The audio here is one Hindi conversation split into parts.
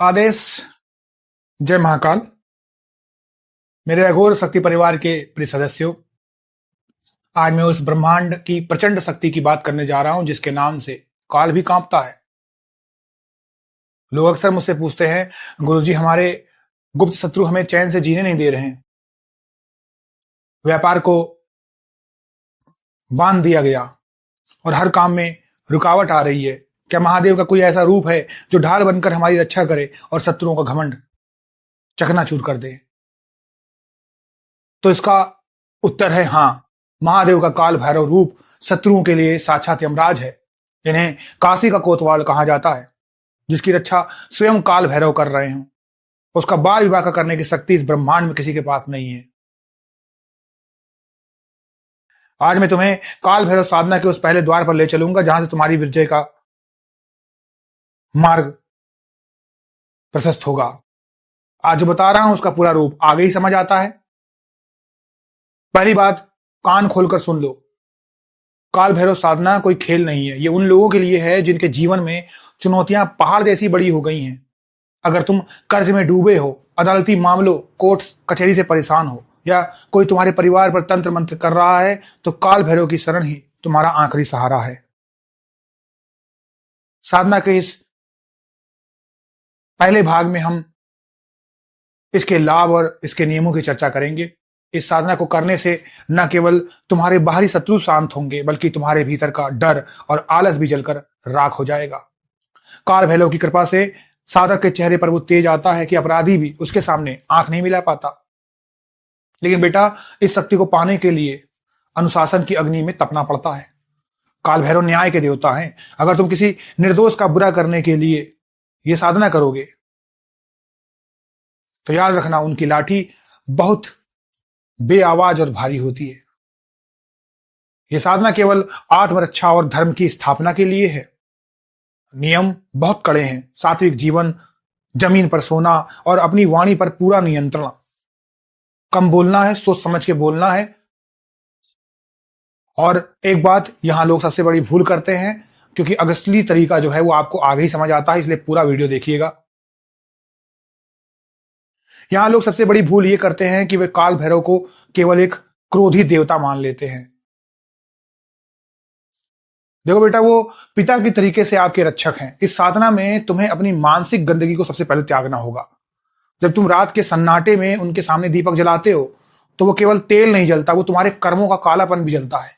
आदेश। जय महाकाल। मेरे अघोर शक्ति परिवार के प्रिय सदस्यों, आज मैं उस ब्रह्मांड की प्रचंड शक्ति की बात करने जा रहा हूं जिसके नाम से काल भी कांपता है। लोग अक्सर मुझसे पूछते हैं, गुरुजी हमारे गुप्त शत्रु हमें चैन से जीने नहीं दे रहे हैं, व्यापार को बांध दिया गया और हर काम में रुकावट आ रही है। क्या महादेव का कोई ऐसा रूप है जो ढाल बनकर हमारी रक्षा करे और शत्रुओं का घमंड चकनाचूर कर दे? तो इसका उत्तर है हाँ, महादेव का काल भैरव रूप शत्रुओं के लिए साक्षात यमराज है। इन्हें काशी का कोतवाल कहा जाता है, जिसकी रक्षा स्वयं काल भैरव कर रहे हैं। उसका बाल विवाह करने की शक्ति इस ब्रह्मांड में किसी के पास नहीं है। आज मैं तुम्हें काल भैरव साधना के उस पहले द्वार पर ले चलूंगा जहां से तुम्हारी विजय का मार्ग प्रशस्त होगा। आज जो बता रहा हूं उसका पूरा रूप आगे ही समझ आता है। पहली बात, कान खोलकर सुन लो। काल भैरव साधना कोई खेल नहीं है। ये उन लोगों के लिए है जिनके जीवन में चुनौतियां पहाड़ जैसी बड़ी हो गई हैं। अगर तुम कर्ज में डूबे हो, अदालती मामलों, कोर्ट कचहरी से परेशान हो, या कोई तुम्हारे परिवार पर तंत्र मंत्र कर रहा है, तो काल भैरव की शरण ही तुम्हारा आखिरी सहारा है। साधना के इस पहले भाग में हम इसके लाभ और इसके नियमों की चर्चा करेंगे। इस साधना को करने से न केवल तुम्हारे बाहरी शत्रु शांत होंगे, बल्कि तुम्हारे भीतर का डर और आलस भी जलकर राख हो जाएगा। काल भैरव की कृपा से साधक के चेहरे पर वो तेज आता है कि अपराधी भी उसके सामने आंख नहीं मिला पाता। लेकिन बेटा, इस शक्ति को पाने के लिए अनुशासन की अग्नि में तपना पड़ता है। काल भैरव न्याय के देवता हैं। अगर तुम किसी निर्दोष का बुरा करने के लिए यह साधना करोगे तो याद रखना, उनकी लाठी बहुत बेआवाज और भारी होती है। यह साधना केवल आत्मरक्षा और धर्म की स्थापना के लिए है। नियम बहुत कड़े हैं। सात्विक जीवन, जमीन पर सोना और अपनी वाणी पर पूरा नियंत्रण। कम बोलना है, सोच समझ के बोलना है। और एक बात, यहां लोग सबसे बड़ी भूल करते हैं, क्योंकि असली तरीका जो है वो आपको आगे ही समझ आता है, इसलिए पूरा वीडियो देखिएगा। यहां लोग सबसे बड़ी भूल ये करते हैं कि वे काल भैरव को केवल एक क्रोधी देवता मान लेते हैं। देखो बेटा, वो पिता की तरीके से आपके रक्षक हैं। इस साधना में तुम्हें अपनी मानसिक गंदगी को सबसे पहले त्यागना होगा। जब तुम रात के सन्नाटे में उनके सामने दीपक जलाते हो, तो वो केवल तेल नहीं जलता, वो तुम्हारे कर्मों का कालापन भी जलता है।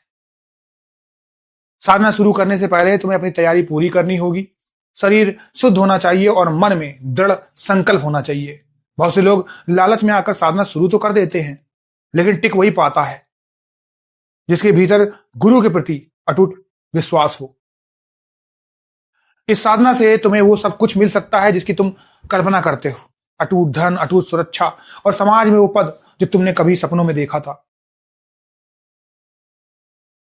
साधना शुरू करने से पहले तुम्हें अपनी तैयारी पूरी करनी होगी। शरीर शुद्ध होना चाहिए और मन में दृढ़ संकल्प होना चाहिए। बहुत से लोग लालच में आकर साधना शुरू तो कर देते हैं, लेकिन टिक वही पाता है जिसके भीतर गुरु के प्रति अटूट विश्वास हो। इस साधना से तुम्हें वो सब कुछ मिल सकता है जिसकी तुम कल्पना करते हो। अटूट धन, अटूट सुरक्षा और समाज में वो पद जो तुमने कभी सपनों में देखा था।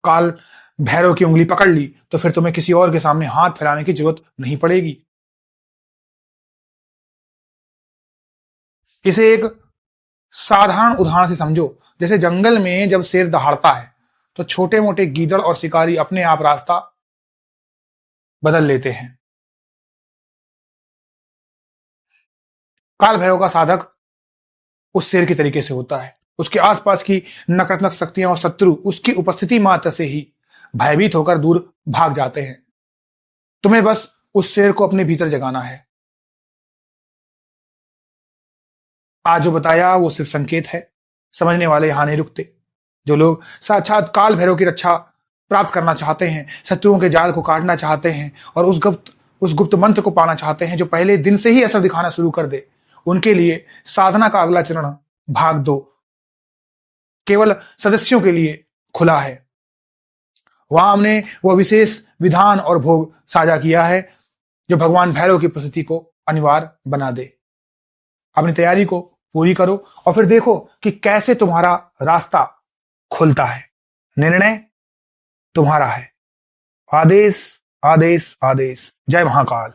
काल भैरव की उंगली पकड़ ली तो फिर तुम्हें किसी और के सामने हाथ फैलाने की जरूरत नहीं पड़ेगी। इसे एक साधारण उदाहरण से समझो। जैसे जंगल में जब शेर दहाड़ता है, तो छोटे मोटे गीदड़ और शिकारी अपने आप रास्ता बदल लेते हैं। काल भैरव का साधक उस शेर की तरीके से होता है। उसके आसपास की नकारात्मक शक्तियां और शत्रु उसकी उपस्थिति मात्र से ही भयभीत होकर दूर भाग जाते हैं। तुम्हें बस उस शेर को अपने भीतर जगाना है। आज जो बताया वो सिर्फ संकेत है। समझने वाले यहां नहीं रुकते। जो लोग साक्षात काल भैरव की रक्षा प्राप्त करना चाहते हैं, शत्रुओं के जाल को काटना चाहते हैं और उस गुप्त मंत्र को पाना चाहते हैं जो पहले दिन से ही असर दिखाना शुरू कर दे, उनके लिए साधना का अगला चरण भाग 2 केवल सदस्यों के लिए खुला है। वहां हमने वह विशेष विधान और भोग साझा किया है जो भगवान भैरव की उपस्थिति को अनिवार्य बना दे। अपनी तैयारी को पूरी करो और फिर देखो कि कैसे तुम्हारा रास्ता खुलता है। निर्णय तुम्हारा है। आदेश, आदेश, आदेश। जय महाकाल।